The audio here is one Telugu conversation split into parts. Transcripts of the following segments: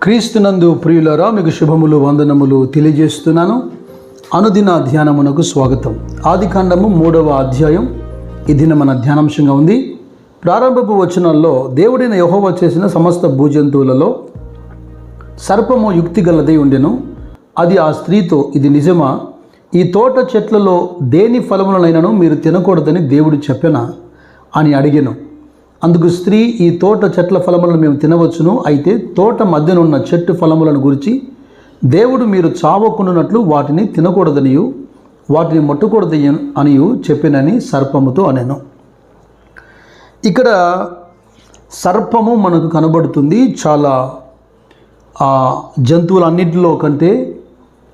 క్రీస్తునందు ప్రియులారా, మీకు శుభములు వందనములు తెలియజేస్తున్నాను. అనుదిన ధ్యానమునకు స్వాగతం. ఆదికాండము 3వ అధ్యాయం ఈ దిన మన ధ్యానాంశంగా ఉంది. ప్రారంభపు వచనాల్లో దేవుడైన యెహోవా చేసిన సమస్త భూజంతువులలో సర్పము యుక్తి గలదై ఉండెను. అది ఆ స్త్రీతో, ఇది నిజమా? ఈ తోట చెట్లలో దేని ఫలములనైనను మీరు తినకూడదని దేవుడు చెప్పెనా అని అడిగెను. అందుకు స్త్రీ, ఈ తోట చెట్ల ఫలములను మేము తినవచ్చును, అయితే తోట మధ్యనున్న చెట్టు ఫలములను గురించి దేవుడు మీరు చావకుండానట్లు వాటిని తినకూడదనియు వాటిని ముట్టకూడదనియు అనియు చెప్పినని సర్పముతో అనెను. ఇక్కడ సర్పము మనకు కనబడుతుంది. చాలా జంతువులన్నింటిలో కంటే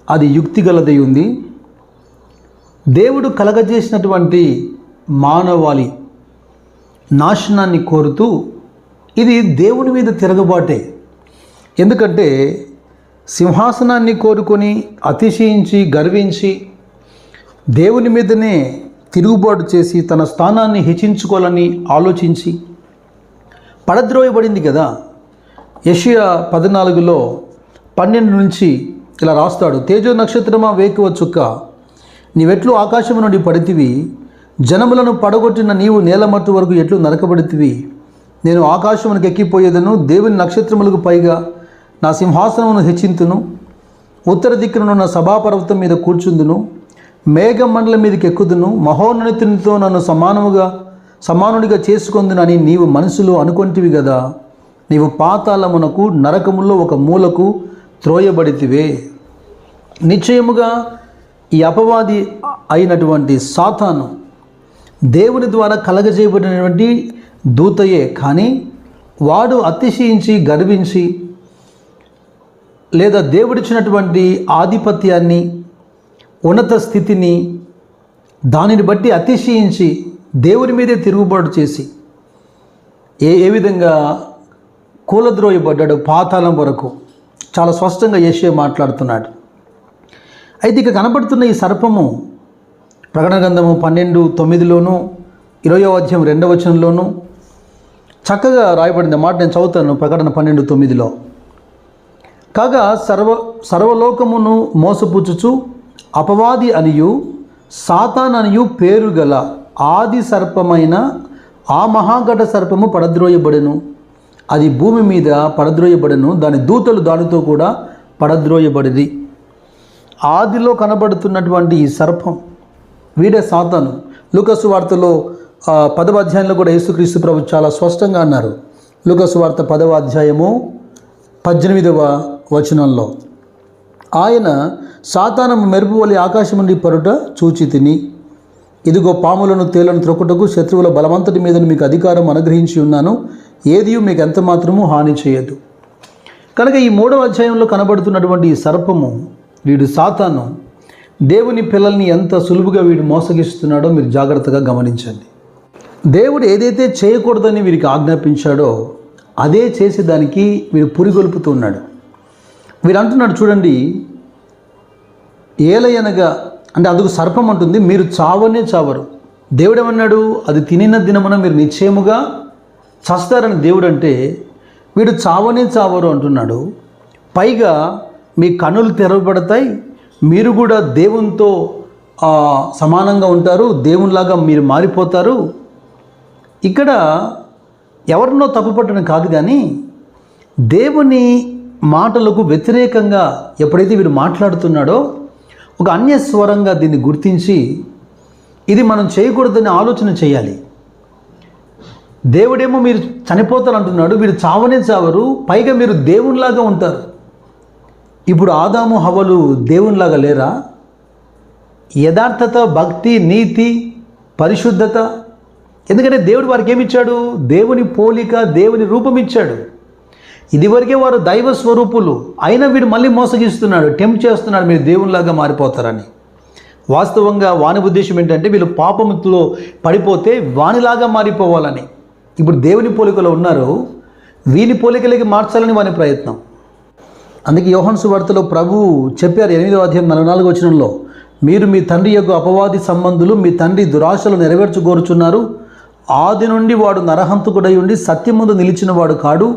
అది యుక్తి గలదై ఉంది. దేవుడు కలగజేసినటువంటి మానవాళి నాశనాన్ని కోరుతూ ఇది దేవుని మీద తిరగబాటే. ఎందుకంటే సింహాసనాన్ని కోరుకొని అతిశయించి గర్వించి దేవుని మీదనే తిరుగుబాటు చేసి తన స్థానాన్ని హెచ్చించుకోవాలని ఆలోచించి పడద్రోయబడింది కదా. యెషయా 14లో 12 నుంచి ఇలా రాస్తాడు: తేజో నక్షత్రమా, వేకువ చుక్క, నీవెట్లు ఆకాశము నుండి పడితివి, జనములను పడగొట్టిన నీవు నేలమట్టు వరకు ఎట్లు నరకబడితివి. నేను ఆకాశమునకు ఎక్కిపోయేదను, దేవుని నక్షత్రములకు పైగా నా సింహాసనమును హెచ్చింతును, ఉత్తర దిక్కునున్న సభాపర్వతం మీద కూర్చుందును, మేఘ మండలం మీదకి ఎక్కుదును, మహోన్నతునితో నన్ను సమానుడిగా చేసుకొందునని నీవు మనసులో అనుకొంటివి కదా. నీవు పాతాళమునకు, నరకములో ఒక మూలకు త్రోయబడితివే. నిశ్చయముగా ఈ అపవాది అయినటువంటి సాతాను దేవుని ద్వారా కలగజేయబడినటువంటి దూతయే, కానీ వాడు అతిశయించి గర్వించి లేదా దేవుడిచ్చినటువంటి ఆధిపత్యాన్ని, ఉన్నత స్థితిని దానిని బట్టి అతిశయించి దేవుని మీదే తిరుగుబాటు చేసి ఏ విధంగా కూలద్రోయబడ్డాడు పాతాళం వరకు చాలా స్పష్టంగా యెషయా మాట్లాడుతున్నాడు. అయితే ఇక కనబడుతున్న ఈ సర్పము ప్రకటన గ్రంథము 12:9లోను 20వ అధ్యాయం 2వ వచనంలోను చక్కగా రాయబడింది మాట. నేను చదువుతాను. ప్రకటన 12:9లో, కాగా సర్వలోకమును మోసపుచ్చుచు అపవాది అనియు సాతాన్ అనియు పేరు గల ఆది సర్పమైన ఆ మహాఘట సర్పము పడద్రోయబడెను. అది భూమి మీద పడద్రోయబడెను, దాని దూతలు దానితో కూడా పడద్రోయబడిది. ఆదిలో కనబడుతున్నటువంటి ఈ సర్పం వీడే సాతాను. లూకా సువార్తలో 10వ అధ్యాయంలో కూడా యేసుక్రీస్తు ప్రభు చాలా స్పష్టంగా అన్నారు. లూకా సువార్త 10వ అధ్యాయము 18వ వచనంలో, ఆయన సాతాను మెరుపు వలె ఆకాశం నుండి పరుట చూచి తిని, ఇదిగో పాములను తేళ్లను త్రొక్కుటకు శత్రువుల బలవంతటి మీద మీకు అధికారం అనుగ్రహించి ఉన్నాను, ఏదియు మీకు ఎంత మాత్రము హాని చేయదు. కనుక ఈ 3వ అధ్యాయంలో కనబడుతున్నటువంటి ఈ సర్పము, వీడు సాతాను, దేవుని పిల్లల్ని ఎంత సులువుగా వీడు మోసగిస్తున్నాడో మీరు జాగ్రత్తగా గమనించండి. దేవుడు ఏదైతే చేయకూడదని వీరికి ఆజ్ఞాపించాడో అదే చేసేదానికి వీడు పురిగొల్పుతూ ఉన్నాడు. వీడు అంటున్నాడు చూడండి, ఏలయనగా అంటే అందుకు సర్పం అంటుంది, మీరు చావనే చావరు. దేవుడు ఏమన్నాడు? అది తినిన దినమున మీరు నిశ్చయముగా చస్తారని దేవుడు అంటే, వీడు చావనే చావరు అంటున్నాడు. పైగా మీ కన్నులు తెరవబడతాయి, మీరు కూడా దేవునితో సమానంగా ఉంటారు, దేవునిలాగా మీరు మారిపోతారు. ఇక్కడ ఎవరినో తప్పుపట్టడం కాదు, కానీ దేవుని మాటలకు వ్యతిరేకంగా ఎప్పుడైతే వీడు మాట్లాడుతున్నాడో ఒక అన్యస్వరంగా దీన్ని గుర్తించి ఇది మనం చేయకూడదని ఆలోచన చేయాలి. దేవుడేమో మీరు చనిపోతారు అంటున్నాడు, వీడు చావనే చావరు, పైగా మీరు దేవునిలాగా ఉంటారు. ఇప్పుడు ఆదాము హవ్వలు దేవునిలాగా లేరా? యథార్థత, భక్తి, నీతి, పరిశుద్ధత. ఎందుకంటే దేవుడు వారికి ఏమిచ్చాడు? దేవుని పోలిక, దేవుని రూపం ఇచ్చాడు. ఇదివరకే వారు దైవ స్వరూపులు, అయినా వీడు మళ్ళీ మోసగిస్తున్నాడు, టెంప్ట్ చేస్తున్నాడు, మీరు దేవునిలాగా మారిపోతారని. వాస్తవంగా వాని ఉద్దేశం ఏంటంటే వీళ్ళు పాపములో పడిపోతే వానిలాగా మారిపోవాలని. ఇప్పుడు దేవుని పోలికలో ఉన్నారు, వీని పోలికలకి మార్చాలని వాని ప్రయత్నం. అందుకే యోహాను సువార్తలో ప్రభువు చెప్పారు 8వ అధ్యాయం 44వ వచనంలో, మీరు మీ తండ్రి యొక్క అపవాది సంబంధులు, మీ తండ్రి దురాశలు నెరవేర్చుకోరుచున్నారు. ఆది నుండి వాడు నరహంతకుడై ఉండి సత్యం ముందు నిలిచిన వాడు కాడు,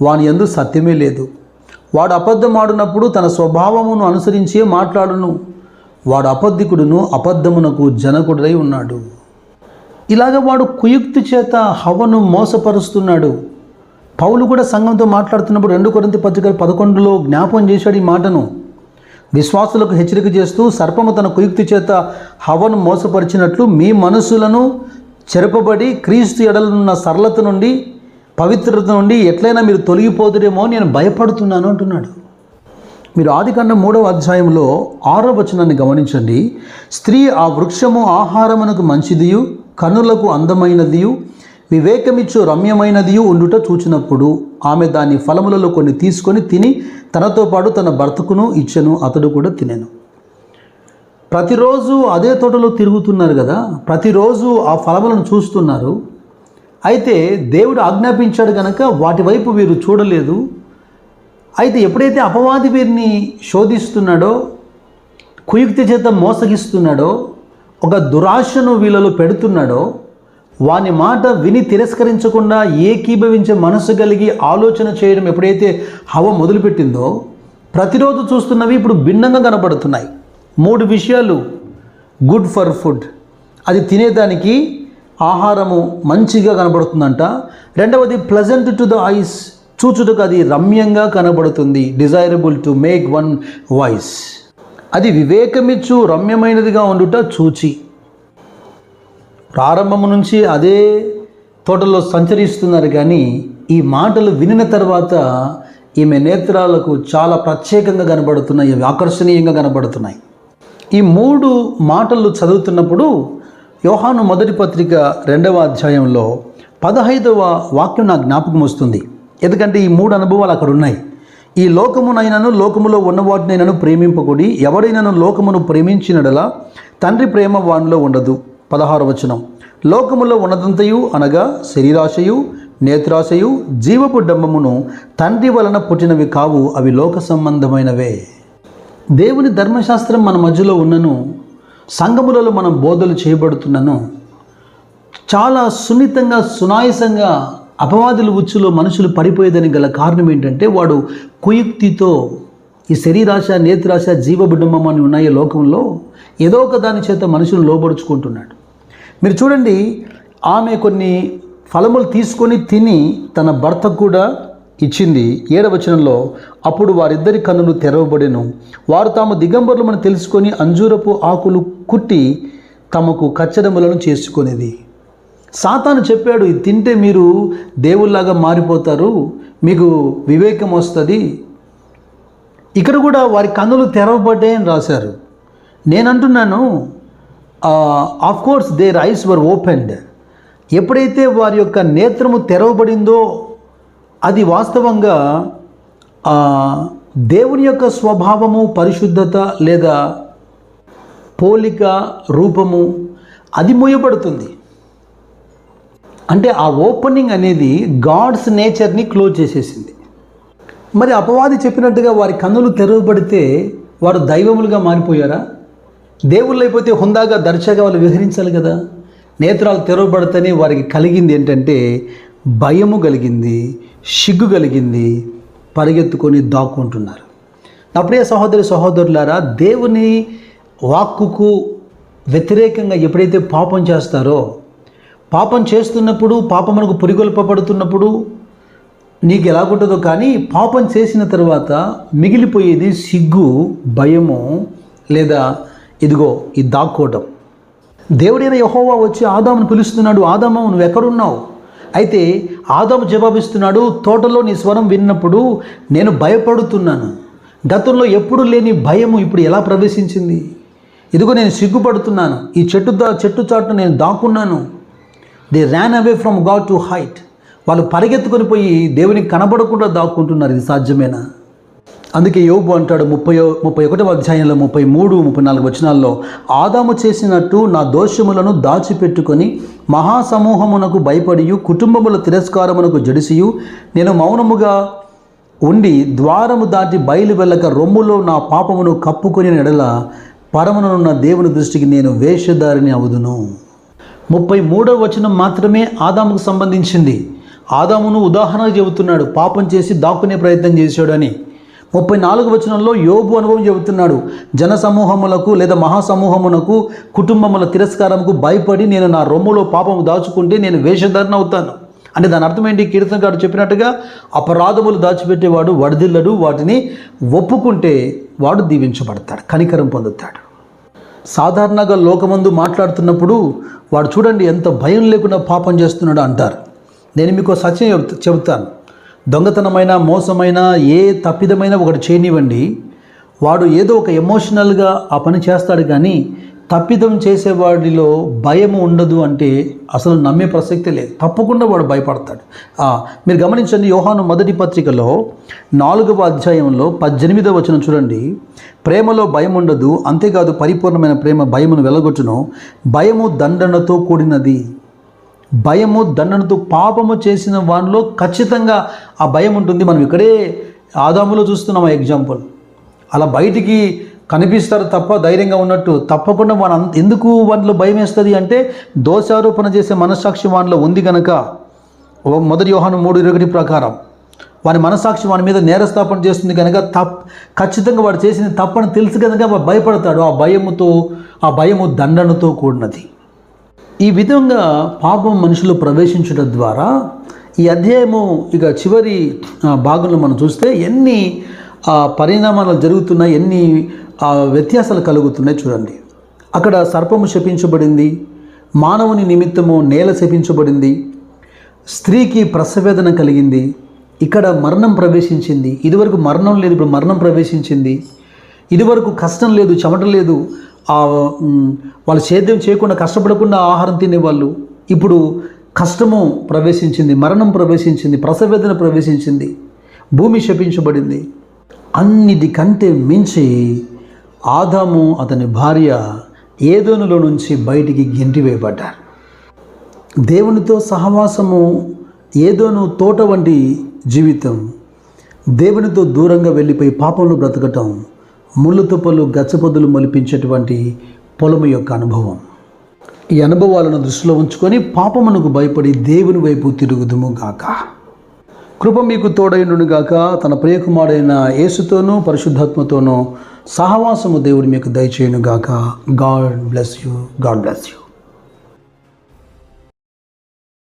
వాని యందు సత్యమే లేదు. వాడు అబద్ధమాడినప్పుడు తన స్వభావమును అనుసరించే మాట్లాడును. వాడు అబద్ధికుడును, అబద్ధమునకు జనకుడై ఉన్నాడు. ఇలాగ వాడు కుయుక్తి చేత హవ్వను మోసపరుస్తున్నాడు. పౌలు కూడా సంఘంతో మాట్లాడుతున్నప్పుడు 2 కొరింథీ పత్రిక 11లో జ్ఞాపం చేశాడు ఈ మాటను. విశ్వాసులకు హెచ్చరిక చేస్తూ, సర్పము తన కుయుక్తి చేత హవ్వను మోసపరిచినట్లు మీ మనసులను చెరపబడి క్రీస్తు ఎడలున్న సరళత నుండి, పవిత్రత నుండి ఎట్లయినా మీరు తొలగిపోతురేమో నేను భయపడుతున్నాను అంటున్నాడు. మీరు ఆదికాండం 3వ అధ్యాయంలో 6వ వచనాన్ని గమనించండి. స్త్రీ ఆ వృక్షము ఆహారమునకు మంచిదియు, కన్నులకు అందమైనదియు, వివేకమిచ్చు రమ్యమైనదియు ఉండుట చూచినప్పుడు ఆమె దాని ఫలములలో కొన్ని తీసుకొని తిని తనతో పాటు తన భర్తకును ఇచ్చెను, అతడు కూడా తినెను. ప్రతిరోజు అదే తోటలో తిరుగుతున్నారు కదా, ప్రతిరోజు ఆ ఫలములను చూస్తున్నారు. అయితే దేవుడు ఆజ్ఞాపించాడు కనుక వాటి వైపు వీరు చూడలేదు. అయితే ఎప్పుడైతే అపవాది వీరిని శోధిస్తున్నాడో, కుయుక్తి చేత మోసగిస్తున్నాడో, ఒక దురాశను వీళ్ళలో పెడుతున్నాడో, వాని మాట విని తిరస్కరించకుండా ఏకీభవించే మనసు కలిగి ఆలోచన చేయడం ఎప్పుడైతే హవ్వ మొదలుపెట్టిందో, ప్రతిరోజు చూస్తున్నవి ఇప్పుడు భిన్నంగా కనబడుతున్నాయి. 3 విషయాలు. గుడ్ ఫర్ ఫుడ్, అది తినేదానికి ఆహారము మంచిగా కనబడుతుందంట. రెండవది ప్లెజెంట్ టు ద ఐస్, చూచుటకు అది రమ్యంగా కనబడుతుంది. Desirable to make one voice, అది వివేకమిచ్చు రమ్యమైనదిగా ఉండుట చూచి. ప్రారంభము నుంచి అదే తోటలో సంచరిస్తున్నారు, కానీ ఈ మాటలు వినిన తర్వాత ఈమె నేత్రాలకు చాలా ప్రత్యేకంగా కనబడుతున్నాయి, ఆకర్షణీయంగా కనబడుతున్నాయి. ఈ 3 మాటలు చదువుతున్నప్పుడు యోహాను మొదటి పత్రిక 2వ అధ్యాయంలో 15వ వాక్యం నాకు జ్ఞాపకం వస్తుంది. ఎందుకంటే ఈ 3 అనుభవాలు అక్కడ ఉన్నాయి. ఈ లోకమునైనను లోకములో ఉన్నవాటినైనను ప్రేమింపకుడి, ఎవడైనను లోకమును ప్రేమించినడలా తండ్రి ప్రేమ వానిలో ఉండదు. 16వ వచనం. లోకములో ఉన్నదంతయు అనగా శరీరాశయు, నేత్రాశయు, జీవపు డంబమును తండ్రి వలన పుట్టినవి కావు, అవి లోక సంబంధమైనవే. దేవుని ధర్మశాస్త్రం మన మధ్యలో ఉన్నను, సంఘములలో మనం బోధలు చేయబడుతున్నను, చాలా సున్నితంగా సునాయసంగా అపవాదుల ఉచ్చులో మనుషులు పడిపోయేదని గల కారణం ఏంటంటే, వాడు కుయుక్తితో ఈ శరీరాశ, నేత్రాశ, జీవబుడ్డమం అని ఉన్నాయి లోకంలో, ఏదో ఒక దాని చేత మనుషులు లోబడుచుకుంటున్నాడు. మీరు చూడండి, ఆమె కొన్ని ఫలములు తీసుకొని తిని తన భర్తకు కూడా ఇచ్చింది. 7వ వచనంలో, అప్పుడు వారిద్దరి కన్నులు తెరవబడెను, వారు తాము దిగంబరులమని తెలుసుకొని అంజూరపు ఆకులు కుట్టి తమకు కచ్చడములను చేసుకునేది. సాతాను చెప్పాడు, ఇది తింటే మీరు దేవుళ్ళలాగా మారిపోతారు, మీకు వివేకం వస్తుంది. ఇక్కడ కూడా వారి కన్నులు తెరవబడ్డాయని రాశారు. నేనంటున్నాను, of course their eyes were opened. ఎప్పుడైతే వారి యొక్క నేత్రము తెరవబడిందో అది వాస్తవంగా దేవుని యొక్క స్వభావము, పరిశుద్ధత లేదా పోలిక, రూపము అది మూయబడుతుంది. అంటే ఆ ఓపెనింగ్ అనేది గాడ్స్ నేచర్ని క్లోజ్ చేసేసింది. మరి అపవాది చెప్పినట్టుగా వారి కన్నులు తెరవబడితే వారు దైవములుగా మారిపోయారా? దేవుళ్ళు అయిపోతే హుందాగా దర్శగా వాళ్ళు విహరించాలి కదా. నేత్రాలు తెరవబడితేనే వారికి కలిగింది ఏంటంటే భయము కలిగింది, సిగ్గు కలిగింది, పరిగెత్తుకొని దాక్కుంటున్నారు. నా ప్రియ సహోదరులారా, దేవుని వాక్కుకు వ్యతిరేకంగా ఎప్పుడైతే పాపం చేస్తారో, పాపం చేస్తున్నప్పుడు, పాపమునకు పురిగొల్పబడుతున్నప్పుడు నీకు ఎలాగుంటుందో, కానీ పాపం చేసిన తర్వాత మిగిలిపోయేది సిగ్గు, భయము, లేదా ఇదిగో ఈ దాక్కోవటం. దేవుడైన యెహోవా వచ్చి ఆదామును పిలుస్తున్నాడు, ఆదాము నువ్వు ఎక్కడున్నావు? అయితే ఆదాము జవాబిస్తున్నాడు, తోటలో నీ స్వరం విన్నప్పుడు నేను భయపడుతున్నాను. గతంలో ఎప్పుడు లేని భయము ఇప్పుడు ఎలా ప్రవేశించింది? ఇదిగో నేను సిగ్గుపడుతున్నాను, ఈ చెట్టు చాటును నేను దాక్కున్నాను. They ran away from God to hide. వాళ్ళు పరిగెత్తుకొని పోయి దేవునికి కనబడకుండా దాక్కుంటున్నారు. ఇది సాధ్యమేనా? అందుకే యోబు అంటాడు 31వ అధ్యాయంలో 33, 34 వచనాల్లో, ఆదాము చేసినట్టు నా దోషములను దాచిపెట్టుకొని మహాసమూహమునకు భయపడియు కుటుంబముల తిరస్కారమునకు జడిసియు నేను మౌనముగా ఉండి ద్వారము దాటి బయలు వెళ్ళక రొమ్ములో నా పాపమును కప్పుకొని ఎడల పరమనున్న దేవుని దృష్టికి నేను వేషధారిని అవుదును. 33వ వచనం మాత్రమే ఆదాముకు సంబంధించింది. ఆదామును ఉదాహరణగా చెబుతున్నాడు, పాపం చేసి దాక్కునే ప్రయత్నం చేశాడు అని. 34వ వచనంలో యోబు అనుభవం చెబుతున్నాడు. జనసమూహములకు లేదా మహాసమూహమునకు కుటుంబముల తిరస్కారముకు భయపడి నేను నా రొమ్ములో పాపము దాచుకుంటే నేను వేషధారణ అవుతాను. అంటే దాని అర్థం ఏంటి? కీర్తనకారుడు చెప్పినట్టుగా అపరాధములు దాచిపెట్టేవాడు వడిదిల్లడు, వాటిని ఒప్పుకుంటే వాడు దీవించబడతాడు, కనికరం పొందుతాడు. సాధారణంగా లోకమందు మాట్లాడుతున్నప్పుడు వాడు చూడండి ఎంత భయం లేకుండా పాపం చేస్తున్నాడు అంటారు. నేను మీకు సత్యం చెబుతాను. దొంగతనమైన, మోసమైన, ఏ తప్పిదమైన ఒకటి చేయనివ్వండి, వాడు ఏదో ఒక ఎమోషనల్గా ఆ పని చేస్తాడు. కానీ తప్పిదం చేసేవాడిలో భయము ఉండదు అంటే అసలు నమ్మే ప్రసక్తే లేదు. తప్పకుండా వాడు భయపడతాడు. మీరు గమనించండి, యోహాను మొదటి పత్రికలో 4వ అధ్యాయంలో 18వ వచనం చూడండి. ప్రేమలో భయం ఉండదు, అంతేకాదు పరిపూర్ణమైన ప్రేమ భయమును వెలగొట్టును. భయము దండనతో కూడినది. భయము దండనతో, పాపము చేసిన వానిలో ఖచ్చితంగా ఆ భయం ఉంటుంది. మనం ఇక్కడే ఆదాములో చూస్తున్నాం ఎగ్జాంపుల్. అలా బయటికి కనిపిస్తారు తప్ప ధైర్యంగా ఉన్నట్టు, తప్పకుండా ఎందుకు వాటిలో భయం వేస్తుంది అంటే దోషారోపణ చేసే మనస్సాక్షి వానిలో ఉంది కనుక. మొదటి యోహాను 3:21 ప్రకారం వాని మనస్సాక్షి వాని మీద నేరస్థాపన చేస్తుంది కనుక ఖచ్చితంగా వాడు చేసిన తప్పని తెలుసు కనుక వాడు భయపడతాడు. ఆ భయము దండనతో కూడినది. ఈ విధంగా పాపం మనుషులు ప్రవేశించడం ద్వారా ఈ అధ్యాయము ఇక చివరి భాగంలో మనం చూస్తే ఎన్ని పరిణామాలు జరుగుతున్నాయి, ఎన్ని వ్యత్యాసాలు కలుగుతున్నాయి చూడండి. అక్కడ సర్పము శపించబడింది, మానవుని నిమిత్తము నేల శపించబడింది, స్త్రీకి ప్రసవేదన కలిగింది, ఇక్కడ మరణం ప్రవేశించింది. ఇదివరకు మరణం లేదు, ఇప్పుడు మరణం ప్రవేశించింది. ఇదివరకు కష్టం లేదు, చెమట లేదు, వాళ్ళు సేద్యం చేయకుండా కష్టపడకుండా ఆహారం తినేవాళ్ళు. ఇప్పుడు కష్టము ప్రవేశించింది, మరణం ప్రవేశించింది, ప్రసవేదన ప్రవేశించింది, భూమి శపించబడింది. అన్నిటికంటే మించి ఆదాము అతని భార్య ఏదోనులో నుంచి బయటికి గెంటివేయబడ్డారు. దేవునితో సహవాసము, ఏదోను తోట వంటి జీవితం, దేవునితో దూరంగా వెళ్ళిపోయి పాపంలో బ్రతకటం, ముళ్ళు తుప్పలు గచ్చపొద్దులు మొలిపించేటువంటి పొలము యొక్క అనుభవం. ఈ అనుభవాలను దృష్టిలో ఉంచుకొని పాపమునకు భయపడి దేవుని వైపు తిరుగుదుము గాక. కృప మీకు తోడైండును గాక. తన ప్రియకుమారుడైన యేసుతోనూ పరిశుద్ధాత్మతోనూ సహవాసము దేవుడు మీకు దయచేయును గాక. God bless you.